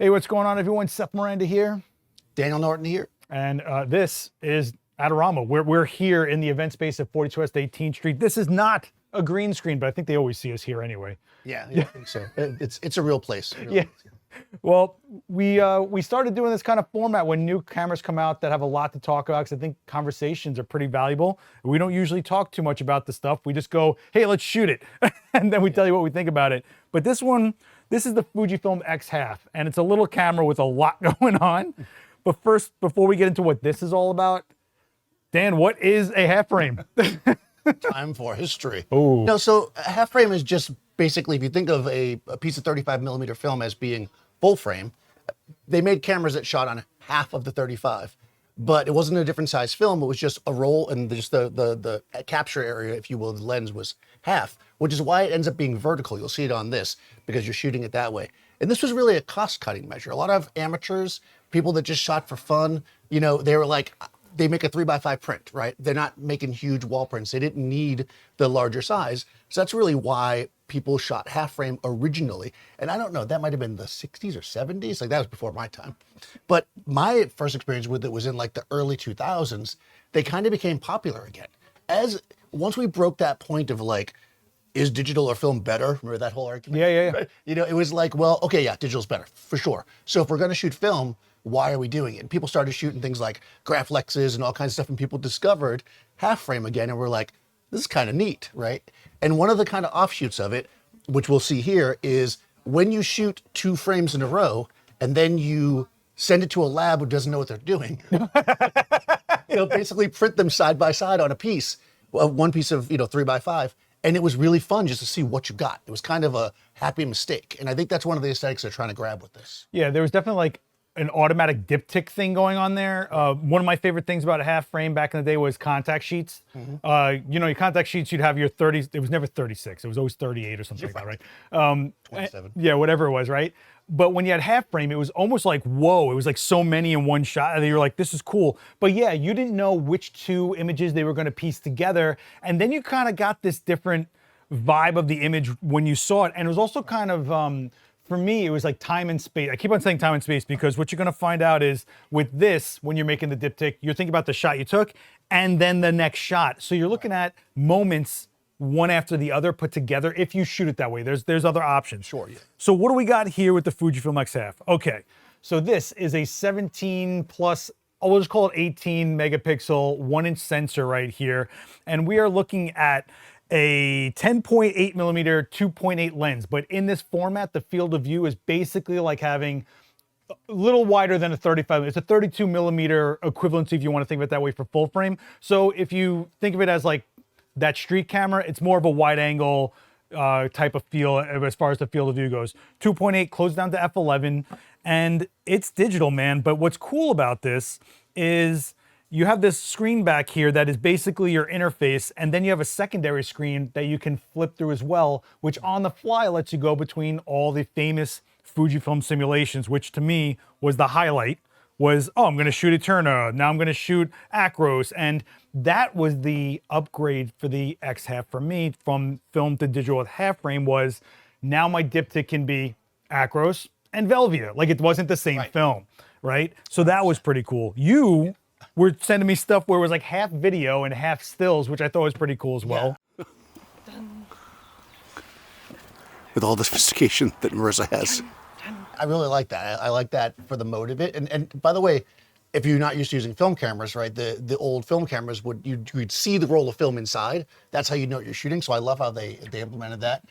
Hey, what's going on, everyone? Seth Miranda here. Daniel Norton here. And this is Adorama. We're here in the event space at 42 West 18th Street. This is not a green screen, but I think they always see us here anyway. Yeah, I think so. It's a real place. Yeah. Well, we started doing this kind of format when new cameras come out that have a lot to talk about, because I think conversations are pretty valuable. We don't usually talk too much about the stuff. We just go, hey, let's shoot it. And then we tell you what we think about it. But this is the Fujifilm X Half, and it's a little camera with a lot going on. But first, before we get into what this is all about, Dan, what is a half frame? Time for history. Oh. No, so a half frame is just basically, if you think of a piece of 35mm film as being full frame, they made cameras that shot on half of the 35. But it wasn't a different size film, it was just a roll, and just the capture area, if you will, the lens was half, which is why it ends up being vertical. You'll see it on this, because you're shooting it that way. And this was really a cost-cutting measure. A lot of amateurs, people that just shot for fun, you know, they were like, they make a 3x5 print, right? They're not making huge wall prints. They didn't need the larger size. So that's really why people shot half frame originally. And I don't know, that might have been the 60s or 70s. Like, that was before my time. But my first experience with it was in like the early 2000s. They kind of became popular again. Once we broke that point of like, is digital or film better? Remember that whole argument? Yeah. Right? You know, it was like, well, okay, yeah, digital's better, for sure. So if we're gonna shoot film, why are we doing it? And people started shooting things like Graflexes and all kinds of stuff, and people discovered half frame again, and we're like, this is kind of neat, right? And one of the kind of offshoots of it, which we'll see here, is when you shoot 2 frames in a row, and then you send it to a lab who doesn't know what they're doing. You know, basically print them side by side on a piece, one piece of, 3x5. And it was really fun just to see what you got. It was kind of a happy mistake. And I think that's one of the aesthetics they're trying to grab with this. Yeah, there was definitely like an automatic diptych thing going on there. One of my favorite things about a half frame back in the day was contact sheets. Mm-hmm. Your contact sheets, you'd have your 30, it was never 36, it was always 38 or something like that, right? 27. Yeah, whatever it was, right? But when you had half frame, it was almost like, whoa, it was like so many in one shot, and you were like, this is cool. But yeah, you didn't know which 2 images they were gonna piece together, and then you kind of got this different vibe of the image when you saw it, and it was also kind of, for me, it was like time and space. I keep on saying time and space because what you're gonna find out is with this, when you're making the diptych, you're thinking about the shot you took and then the next shot. So you're looking at moments one after the other put together if you shoot it that way. There's other options. Sure, yeah. So what do we got here with the Fujifilm X Half? Okay, so this is a 17 plus, we'll just call it 18 megapixel, 1-inch sensor right here. And we are looking at a 10.8 millimeter 2.8 lens, but in this format, the field of view is basically like having a little wider than a 35. It's a 32 millimeter equivalency if you want to think of it that way for full frame. So if you think of it as like that street camera, it's more of a wide angle type of feel as far as the field of view goes. 2.8 closed down to f11, and it's digital, man. But what's cool about this is you have this screen back here that is basically your interface, and then you have a secondary screen that you can flip through as well, which on the fly lets you go between all the famous Fujifilm simulations, which to me was the highlight. Was, oh, I'm gonna shoot Eterna, now I'm gonna shoot Acros, and that was the upgrade for the X Half for me from film to digital with half frame. Was now my diptych can be Acros and Velvia, like it wasn't the same film, right? So that was pretty cool. You were sending me stuff where it was like half video and half stills, which I thought was pretty cool as well. Yeah. With all the sophistication that Marissa has. I really like that. I like that for the mode of it. And by the way, if you're not used to using film cameras, right, the old film cameras you'd see the roll of film inside. That's how you know what you're shooting. So I love how they implemented that.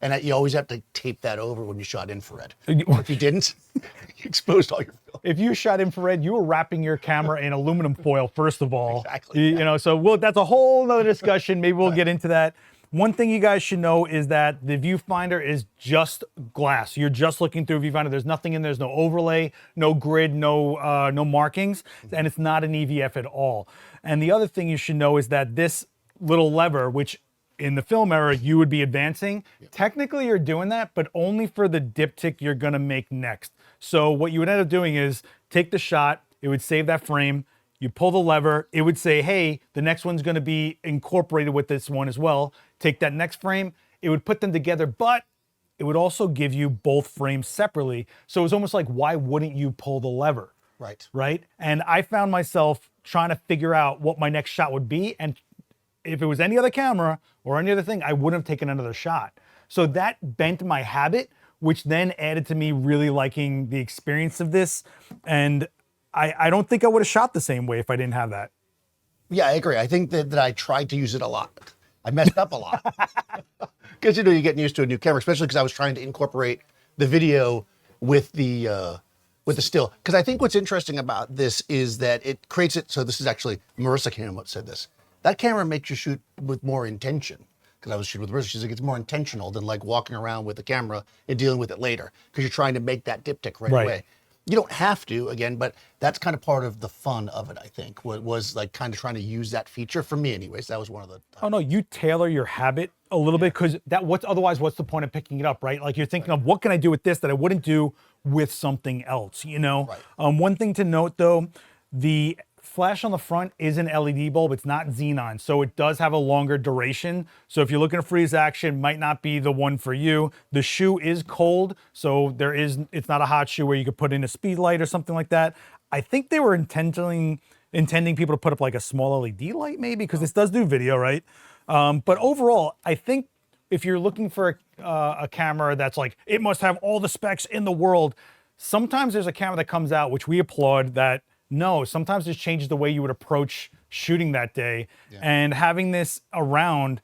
And you always have to tape that over when you shot infrared. If you didn't, you exposed all your film. If you shot infrared, you were wrapping your camera in aluminum foil, first of all. Exactly. You know, so that's a whole other discussion. Maybe we'll get into that. One thing you guys should know is that the Viewfinder is just glass. You're just looking through a Viewfinder. There's nothing in there. There's no overlay, no grid, no markings, and it's not an EVF at all. And the other thing you should know is that this little lever, which in the film era you would be advancing, technically you're doing that, but only for the diptych you're gonna make next. So what you would end up doing is take the shot, it would save that frame, you pull the lever, it would say, hey, the next one's gonna be incorporated with this one as well. Take that next frame, it would put them together, but it would also give you both frames separately. So it was almost like, why wouldn't you pull the lever? Right. Right? And I found myself trying to figure out what my next shot would be. And if it was any other camera or any other thing, I wouldn't have taken another shot. So that bent my habit, which then added to me really liking the experience of this. And I don't think I would have shot the same way if I didn't have that. Yeah, I agree. I think that I tried to use it a lot. I messed up a lot. Because, you're getting used to a new camera, especially because I was trying to incorporate the video with the still. Because I think what's interesting about this is that it creates it. So this is actually Marissa Cameron said this. That camera makes you shoot with more intention. Because I was shooting with Marissa, she's like, it's more intentional than like walking around with the camera and dealing with it later. Because you're trying to make that diptych right away. You don't have to, again, but that's kind of part of the fun of it, I think, was like kind of trying to use that feature for me anyways. That was one of the... Oh no, you tailor your habit a little bit, because otherwise what's the point of picking it up, right? Like you're thinking of what can I do with this that I wouldn't do with something else, Right. One thing to note though, the flash on the front is an LED bulb, it's not xenon, so it does have a longer duration. So if you're looking to freeze action, might not be the one for you. The shoe is cold, so it's not a hot shoe where you could put in a speed light or something like that. I think they were intending people to put up like a small LED light maybe, because this does do video, right? But overall, I think if you're looking for a camera that's like, it must have all the specs in the world, sometimes there's a camera that comes out, which we applaud, that no, sometimes this changes the way you would approach shooting that day. Yeah. And having this around,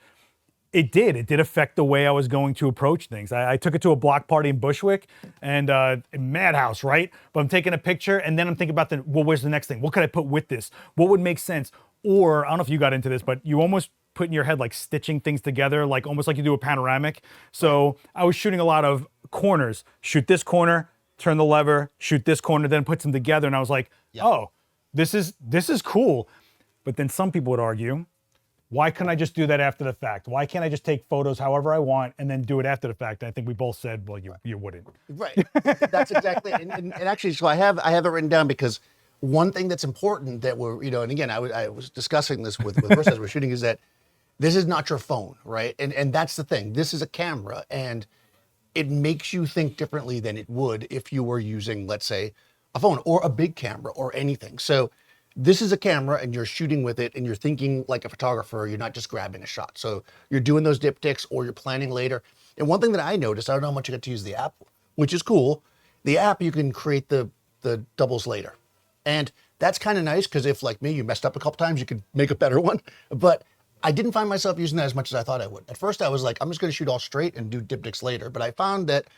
it did affect the way I was going to approach things. I took it to a block party in Bushwick and madhouse, right? But I'm taking a picture and then I'm thinking about where's the next thing? What could I put with this? What would make sense? Or I don't know if you got into this, but you almost put in your head like stitching things together, like almost like you do a panoramic. So I was shooting a lot of corners. Shoot this corner, turn the lever, shoot this corner, then put them together. And I was like, oh, this is cool. But then some people would argue, why couldn't I just do that after the fact? Why can't I just take photos however I want and then do it after the fact? And I think we both said, well, you wouldn't. Right. That's exactly. And actually, so I have it written down because one thing that's important that we're, and again, I was discussing this with Chris as we're shooting, is that this is not your phone, right? And that's the thing. This is a camera, and it makes you think differently than it would if you were using, let's say, a phone or a big camera or anything. So this is a camera and you're shooting with it and you're thinking like a photographer, you're not just grabbing a shot. So you're doing those diptychs or you're planning later. And one thing that I noticed, I don't know how much you get to use the app, which is cool. The app, you can create the doubles later. And that's kind of nice because if like me, you messed up a couple times, you could make a better one. But I didn't find myself using that as much as I thought I would. At first I was like, I'm just going to shoot all straight and do diptychs later. But I found that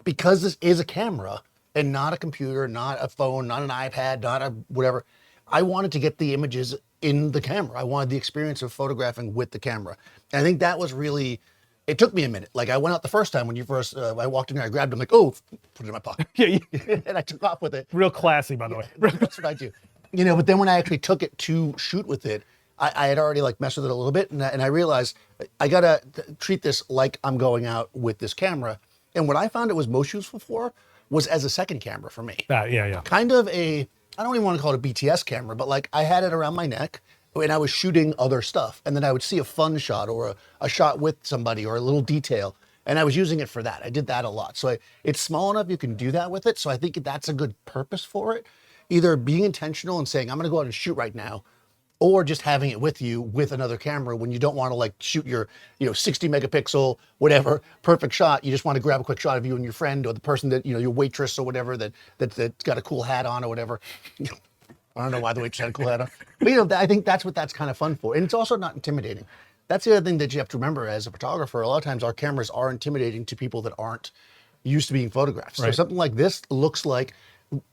because this is a camera and not a computer, not a phone, not an iPad, not a whatever, I wanted to get the images in the camera. I wanted the experience of photographing with the camera. And I think that was really, it took me a minute. Like I went out the first time when I walked in there, I grabbed them like, oh, put it in my pocket. Yeah. And I took off with it. Real classy, by the way. That's what I do. But then when I actually took it to shoot with it, I had already like messed with it a little bit. And I realized I got to treat this like I'm going out with this camera. And what I found it was most useful for was as a second camera for me. Yeah. Kind of I don't even want to call it a BTS camera, but like I had it around my neck and I was shooting other stuff. And then I would see a fun shot or a shot with somebody or a little detail. And I was using it for that. I did that a lot. So it's small enough you can do that with it. So I think that's a good purpose for it. Either being intentional and saying, I'm going to go out and shoot right now, or just having it with you with another camera when you don't want to like shoot your 60 megapixel whatever perfect shot. You just want to grab a quick shot of you and your friend or the person that your waitress or whatever that's got a cool hat on or whatever. I don't know why the waitress had a cool hat on, but I think that's what that's kind of fun for, and it's also not intimidating. That's the other thing that you have to remember as a photographer. A lot of times our cameras are intimidating to people that aren't used to being photographed. So something like this looks like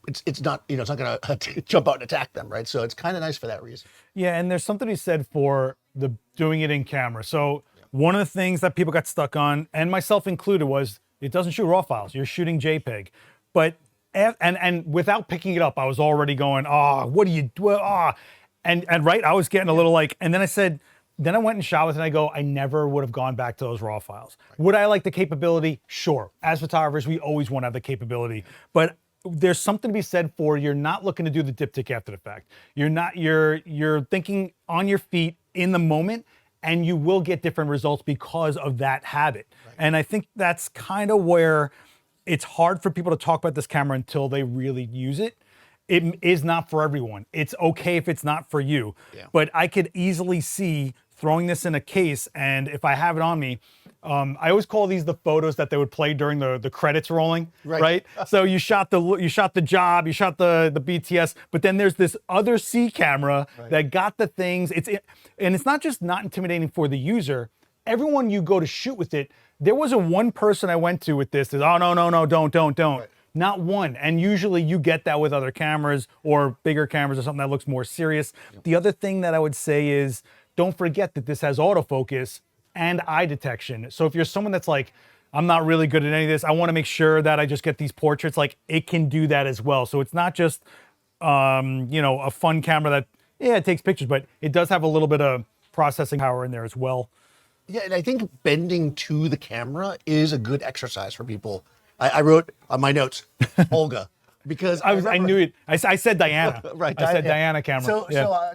it's not, it's not going to jump out and attack them, right? So it's kind of nice for that reason. Yeah, and there's something to be said for the doing it in camera. So one of the things that people got stuck on, and myself included, was it doesn't shoot raw files. You're shooting JPEG. But and without picking it up, I was already going, what do you do? And right, I was getting a little like, and then I went and shot with it and I go, I never would have gone back to those raw files. Right. Would I like the capability? Sure. As photographers, we always want to have the capability. But there's something to be said for you're not looking to do the diptych after the fact. You're thinking on your feet in the moment, and you will get different results because of that habit. And I think that's kind of where it's hard for people to talk about this camera until they really use it. It is not for everyone. It's okay if it's not for you. Yeah. But I could easily see throwing this in a case, and if I have it on me, I always call these the photos that they would play during the credits rolling, right? So you shot the job, you shot the BTS, but then there's this other C camera that got the things. And it's not just not intimidating for the user. Everyone you go to shoot with it, there wasn't one person I went to with this. Oh no, don't. Right. Not one. And usually you get that with other cameras or bigger cameras or something that looks more serious. Yep. The other thing that I would say is, don't forget that this has autofocus and eye detection. So if you're someone that's like, I'm not really good at any of this, I want to make sure that I just get these portraits, like it can do that as well. So it's not just, a fun camera that, it takes pictures, but it does have a little bit of processing power in there as well. Yeah, and I think bending to the camera is a good exercise for people. I wrote on my notes, Holga, because I knew it. I said Diana. Right. I said Diana camera. So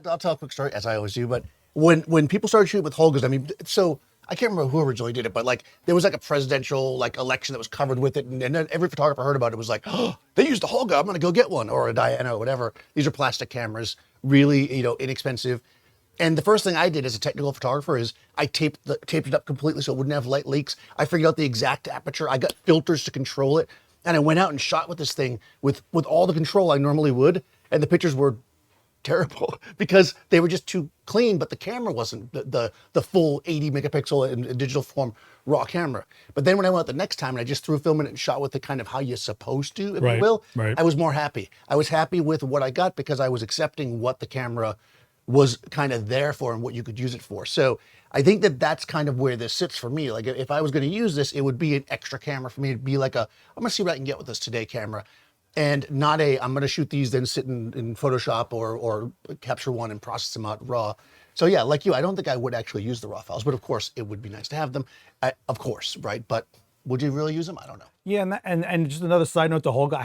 I'll tell a quick story, as I always do. But when people started shooting with Holgas, I mean, so I can't remember who originally did it, but like there was like a presidential like election that was covered with it, and then every photographer heard about it was like, oh, they used a Holga, I'm gonna go get one, or a Diana or whatever. These are plastic cameras, really, inexpensive. And the first thing I did as a technical photographer is I taped it up completely so it wouldn't have light leaks. I figured out the exact aperture. I got filters to control it. And I went out and shot with this thing with all the control I normally would. And the pictures were terrible because they were just too clean, but the camera wasn't the full 80 megapixel in digital form raw camera. But then when I went out the next time and I just threw film in it and shot with it kind of how you're supposed to, if you will, I was more happy. I was happy with what I got because I was accepting what the camera was kind of there for and what you could use it for. So I think that that's kind of where this sits for me. Like if I was going to use this, it would be an extra camera for me. It'd be like I'm going to see what I can get with this today camera, and not I'm going to shoot these, then sit in Photoshop or capture one and process them out raw. So yeah, like you, I don't think I would actually use the raw files, but of course it would be nice to have them, of course, right? But would you really use them? I don't know. Yeah, and just another side note to Holga, I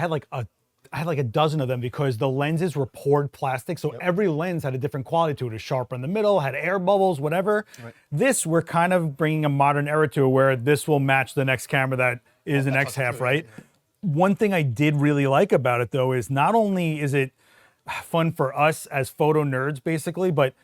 had like a dozen of them because the lenses were poured plastic. So every lens had a different quality to it. It was sharper in the middle, had air bubbles, whatever. Right. This, we're kind of bringing a modern era to it where this will match the next camera that is an X Half, right? Yeah. One thing I did really like about it though is not only is it fun for us as photo nerds basically, but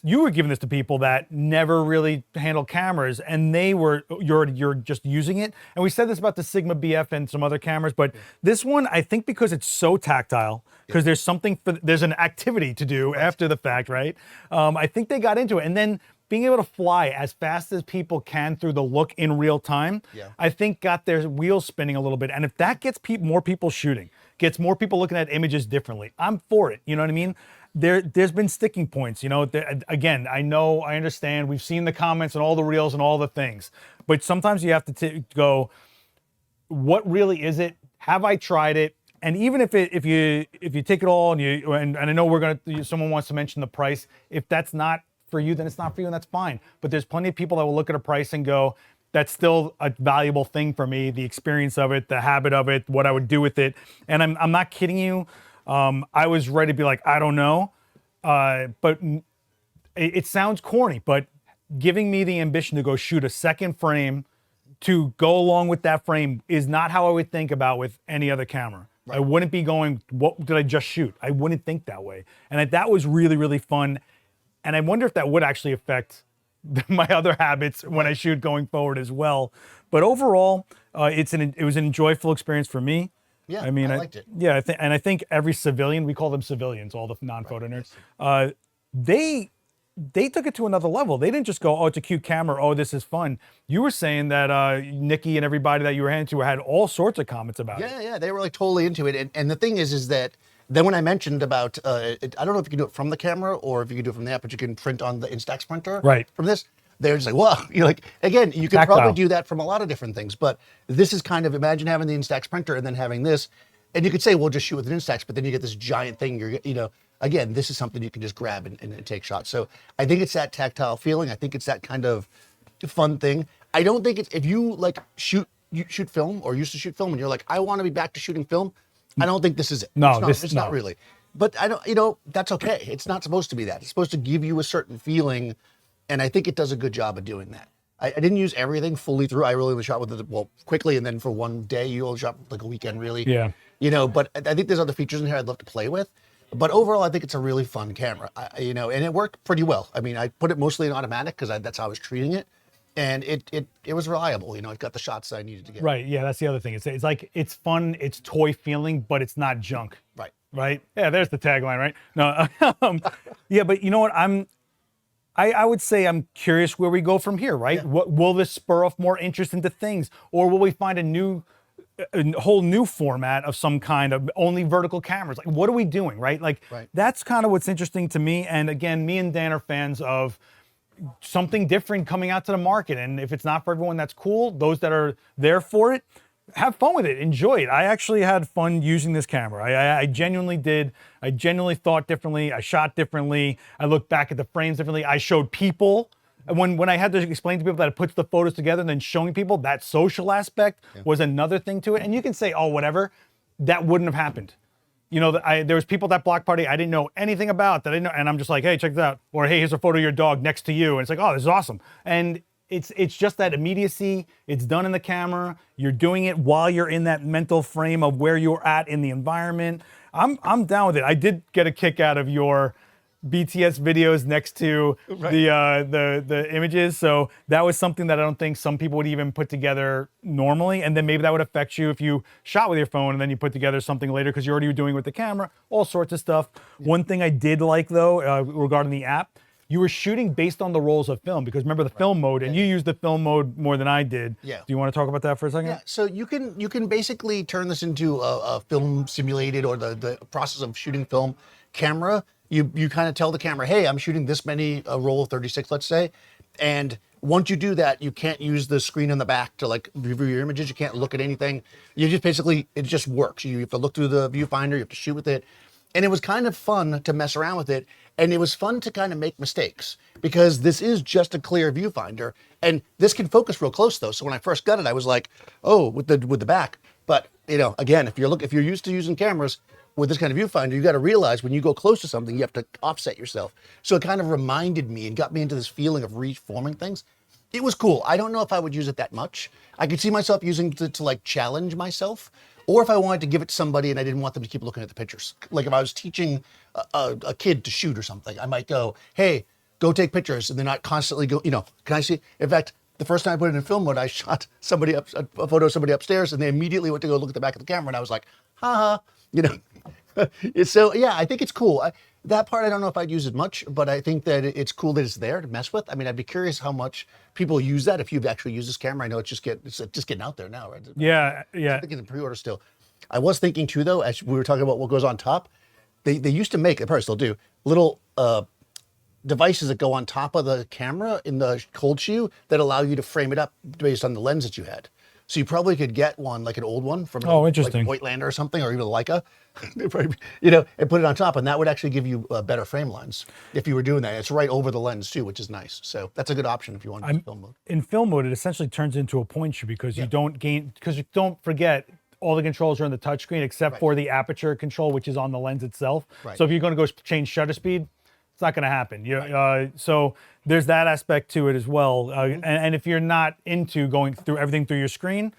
you were giving this to people that never really handled cameras, and you're just using it. And we said this about the Sigma BF and some other cameras, but this one, I think because it's so tactile, because there's an activity to do after the fact, right? I think they got into it. And then being able to fly as fast as people can through the look in real time, I think got their wheels spinning a little bit. And if that gets more people shooting, gets more people looking at images differently, I'm for it, you know what I mean? There's been sticking points, again, I understand, we've seen the comments and all the reels and all the things, but sometimes you have to go, what really is it? Have I tried it? And even if you take it all and I know someone wants to mention the price, if that's not for you, then it's not for you and that's fine. But there's plenty of people that will look at a price and go, that's still a valuable thing for me, the experience of it, the habit of it, what I would do with it. And I'm not kidding you. I was ready to be like, I don't know, but it sounds corny, but giving me the ambition to go shoot a second frame to go along with that frame is not how I would think about with any other camera. Right. I wouldn't be going, what did I just shoot? I wouldn't think that way. And that was really, really fun. And I wonder if that would actually affect my other habits when I shoot going forward as well. But overall, it was an enjoyable experience for me. Yeah, I mean, I liked it. Yeah, I think every civilian, we call them civilians, all the non-photo nerds, they took it to another level. They didn't just go, oh, it's a cute camera, oh, this is fun. You were saying that Nikki and everybody that you were handing to had all sorts of comments about it. Yeah, they were like totally into it. And the thing is that then when I mentioned about, I don't know if you can do it from the camera or if you can do it from the app, but you can print on the Instax printer from this. They're just like, well, you're like, again, you could probably do that from a lot of different things, but this is kind of, imagine having the Instax printer and then having this, and you could say, well, just shoot with an Instax, but then you get this giant thing, again, this is something you can just grab and take shots. So I think it's that tactile feeling. I think it's that kind of fun thing. I don't think it's, if you like shoot film or used to shoot film and you're like, I want to be back to shooting film, I don't think this is it. No, it's not really. But I don't, that's okay. It's not supposed to be that. It's supposed to give you a certain feeling And I think it does a good job of doing that. I didn't use everything fully through. I really only shot with it, well, quickly, and then for one day. You only shot like a weekend, really. Yeah. You know, but I think there's other features in here I'd love to play with. But overall, I think it's a really fun camera. You know, and it worked pretty well. I mean, I put it mostly in automatic because that's how I was treating it. And it was reliable. You know, it got the shots that I needed to get. Right. Yeah, that's the other thing. It's like, it's fun, it's toy feeling, but it's not junk. Right. Right? Yeah, there's the tagline, right? No. Yeah, but you know what? I would say I'm curious where we go from here, right? Yeah. What will this spur off more interest into things, or will we find a whole new format of some kind of only vertical cameras? Like, what are we doing, right? Like, that's kind of what's interesting to me. And again, me and Dan are fans of something different coming out to the market. And if it's not for everyone, that's cool. Those that are there for it, have fun with it, enjoy it. I actually had fun using this camera. I genuinely did. I genuinely thought differently. I shot differently. I looked back at the frames differently. I showed people. When I had to explain to people that it puts the photos together and then showing people, that social aspect was another thing to it. And you can say, oh, whatever, that wouldn't have happened. You know, there was people at that block party I didn't know anything about, that I didn't know, and I'm just like, hey, check this out. Or hey, here's a photo of your dog next to you. And it's like, oh, this is awesome. And it's just that immediacy. It's done in the camera. You're doing it while you're in that mental frame of where you're at in the environment. I'm down with it. I did get a kick out of your BTS videos next to the images. So that was something that I don't think some people would even put together normally. And then maybe that would affect you if you shot with your phone and then you put together something later because you're already doing it with the camera, all sorts of stuff. One thing I did like though, regarding the app, you were shooting based on the rolls of film, because remember the film mode, and you used the film mode more than I did. Yeah. Do you want to talk about that for a second? Yeah. So you can basically turn this into a film simulated, or the process of shooting film camera. You kind of tell the camera, hey, I'm shooting this many, a roll of 36, let's say. And once you do that, you can't use the screen in the back to like review your images. You can't look at anything. You just basically, it just works. You have to look through the viewfinder, you have to shoot with it. And it was kind of fun to mess around with it. And it was fun to kind of make mistakes, because this is just a clear viewfinder. And this can focus real close though. So when I first got it, I was like, oh, with the back. But you know, again, if you're used to using cameras with this kind of viewfinder, you got to realize when you go close to something, you have to offset yourself. So it kind of reminded me and got me into this feeling of reforming things. It was cool. I don't know if I would use it that much. I could see myself using it to like challenge myself, or if I wanted to give it to somebody and I didn't want them to keep looking at the pictures. Like if I was teaching a kid to shoot or something, I might go, hey, go take pictures, and they're not constantly go, you know, can I see? In fact, the first time I put it in film mode, I shot somebody up, a photo of somebody upstairs, and they immediately went to go look at the back of the camera, and I was like, haha, you know. So yeah, I think it's cool. That part I don't know if I'd use it much, but I think that it's cool that it's there to mess with. I mean, I'd be curious how much people use that, if you've actually used this camera. I know it's just getting out there now, right? Yeah, yeah. I think it's in pre-order still. I was thinking too, though, as we were talking about what goes on top, they used to make, they probably still do, little devices that go on top of the camera in the cold shoe that allow you to frame it up based on the lens that you had. So you probably could get one, like an old one from interesting. like Voigtlander or something, or even a Leica, you know, and put it on top, and that would actually give you better frame lines if you were doing that. It's right over the lens too, which is nice. So that's a good option if you want to use film mode. In film mode, it essentially turns into a point shoot, because you don't forget all the controls are on the touchscreen except for the aperture control, which is on the lens itself. Right. So if you're going to go change shutter speed, it's not going to happen. So there's that aspect to it as well. And if you're not into going through everything through your screen,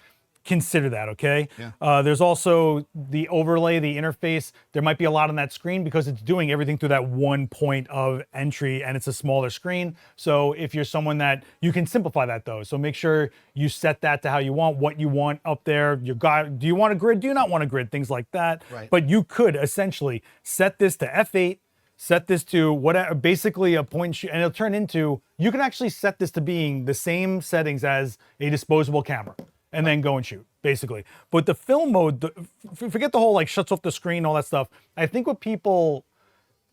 consider that, okay? Yeah. There's also the overlay, the interface. There might be a lot on that screen because it's doing everything through that one point of entry, and it's a smaller screen. So if you're someone that, you can simplify that though. So make sure you set that to how you want, what you want up there. Do you want a grid? Do you not want a grid? Things like that. Right. But you could essentially set this to F8, set this to whatever, basically a point shoot, and it'll turn into, you can actually set this to being the same settings as a disposable camera, and then go and shoot, basically. But the film mode, forget the whole like shuts off the screen, all that stuff. I think what people,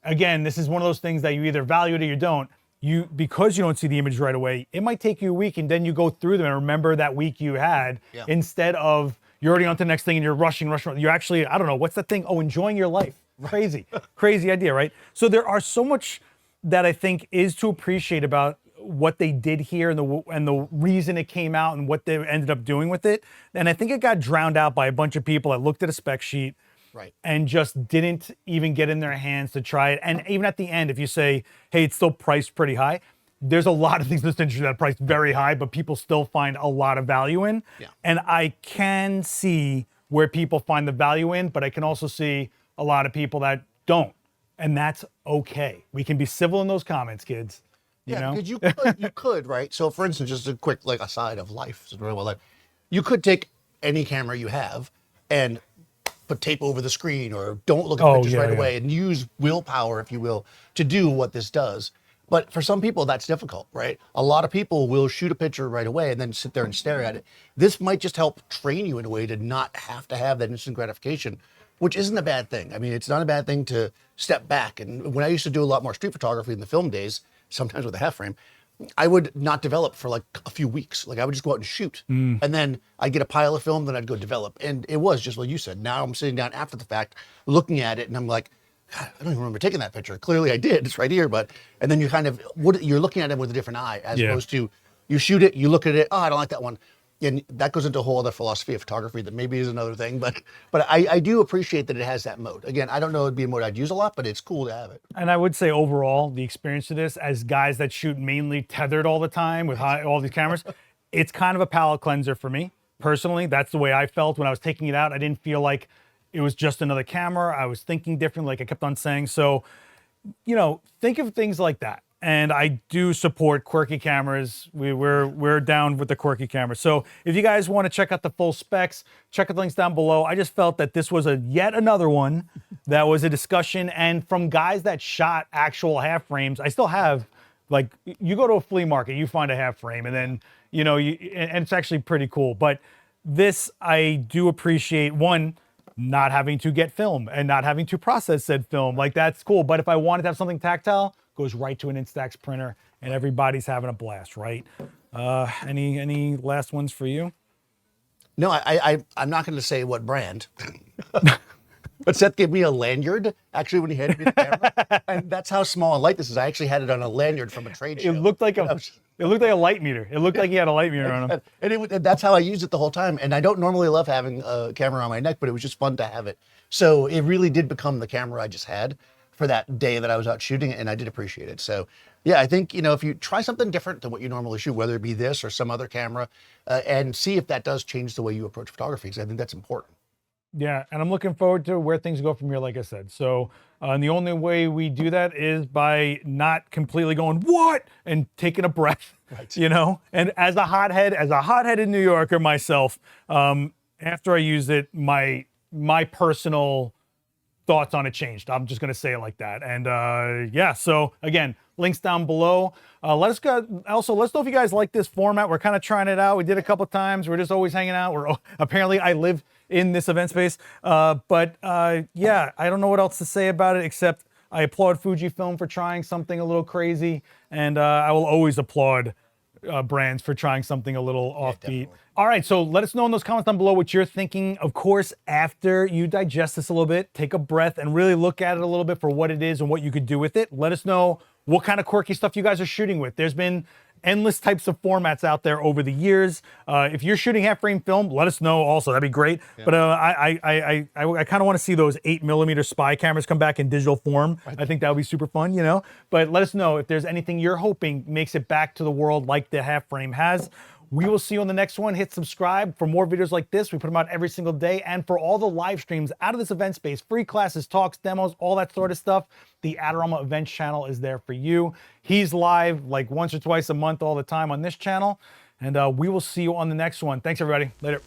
again, this is one of those things that you either value it or you don't. Because you don't see the image right away, it might take you a week, and then you go through them and remember that week you had, instead of you're already on to the next thing and you're rushing. You're actually, I don't know, what's that thing? Oh, enjoying your life. Crazy, crazy idea, right? So there are so much that I think is to appreciate about what they did here, and the reason it came out and what they ended up doing with it. And I think it got drowned out by a bunch of people that looked at a spec sheet and just didn't even get in their hands to try it. And even at the end, if you say, hey, it's still priced pretty high, there's a lot of things in this industry that are priced very high, but people still find a lot of value in. Yeah. And I can see where people find the value in, but I can also see a lot of people that don't. And that's okay. We can be civil in those comments, kids. You know? because you could, right? So for instance, just a quick like aside of life, you could take any camera you have and put tape over the screen or don't look at pictures right away and use willpower, if you will, to do what this does. But for some people, that's difficult, right? A lot of people will shoot a picture right away and then sit there and stare at it. This might just help train you in a way to not have to have that instant gratification, which isn't a bad thing. I mean, it's not a bad thing to step back. And when I used to do a lot more street photography in the film days, sometimes with a half frame, I would not develop for like a few weeks. Like I would just go out and shoot. And then I'd get a pile of film, then I'd go develop. And it was just like you said. Now I'm sitting down after the fact, looking at it, and I'm like, God, I don't even remember taking that picture. Clearly I did, it's right here. But, and then you kind of, you're looking at it with a different eye, as opposed to you shoot it, you look at it, oh, I don't like that one. And that goes into a whole other philosophy of photography that maybe is another thing. But I do appreciate that it has that mode. Again, I don't know it'd be a mode I'd use a lot, but it's cool to have it. And I would say overall, the experience of this, as guys that shoot mainly tethered all the time with all these cameras, it's kind of a palate cleanser for me. Personally, that's the way I felt when I was taking it out. I didn't feel like it was just another camera. I was thinking different, like I kept on saying. So, you know, think of things like that. And I do support quirky cameras. We're down with the quirky camera. So if you guys want to check out the full specs, check out the links down below. I just felt that this was yet another one that was a discussion. And from guys that shot actual half frames, I still have, like, you go to a flea market, you find a half frame, and then, you know, and it's actually pretty cool. But this, I do appreciate, one, not having to get film and not having to process said film. Like, that's cool. But if I wanted to have something tactile, goes right to an Instax printer, and everybody's having a blast, right? Any last ones for you? No, I'm not going to say what brand. But Seth gave me a lanyard, actually, when he handed me the camera. And that's how small and light this is. I actually had it on a lanyard from a trade show. It looked like a light meter. It looked like he had a light meter on him. And that's how I used it the whole time. And I don't normally love having a camera on my neck, but it was just fun to have it. So it really did become the camera I just had for that day that I was out shooting, and I did appreciate it. So yeah, I think, you know, if you try something different than what you normally shoot, whether it be this or some other camera, and see if that does change the way you approach photography, because I think that's important. Yeah, and I'm looking forward to where things go from here, like I said. So and the only way we do that is by not completely going, what? And taking a breath, right. You know? And as a hot-headed New Yorker myself, after I used it, my personal thoughts on it changed. I'm just going to say it like that. And yeah, so again, links down below. Let us know if you guys like this format. We're kind of trying it out. We did a couple times. We're just always hanging out. Apparently I live in this event space. But yeah, I don't know what else to say about it, except I applaud Fujifilm for trying something a little crazy. And I will always applaud brands for trying something a little offbeat. All right, so let us know in those comments down below what you're thinking. Of course, after you digest this a little bit, take a breath and really look at it a little bit for what it is and what you could do with it. Let us know what kind of quirky stuff you guys are shooting with. There's been endless types of formats out there over the years. If you're shooting half frame film, let us know also. That'd be great. Yeah. But I kind of want to see those 8mm spy cameras come back in digital form. Right. I think that would be super fun, you know. But let us know if there's anything you're hoping makes it back to the world like the half frame has. We will see you on the next one. Hit subscribe for more videos like this. We put them out every single day. And for all the live streams out of this event space, free classes, talks, demos, all that sort of stuff, the Adorama Events channel is there for you. He's live like once or twice a month all the time on this channel. And we will see you on the next one. Thanks, everybody. Later.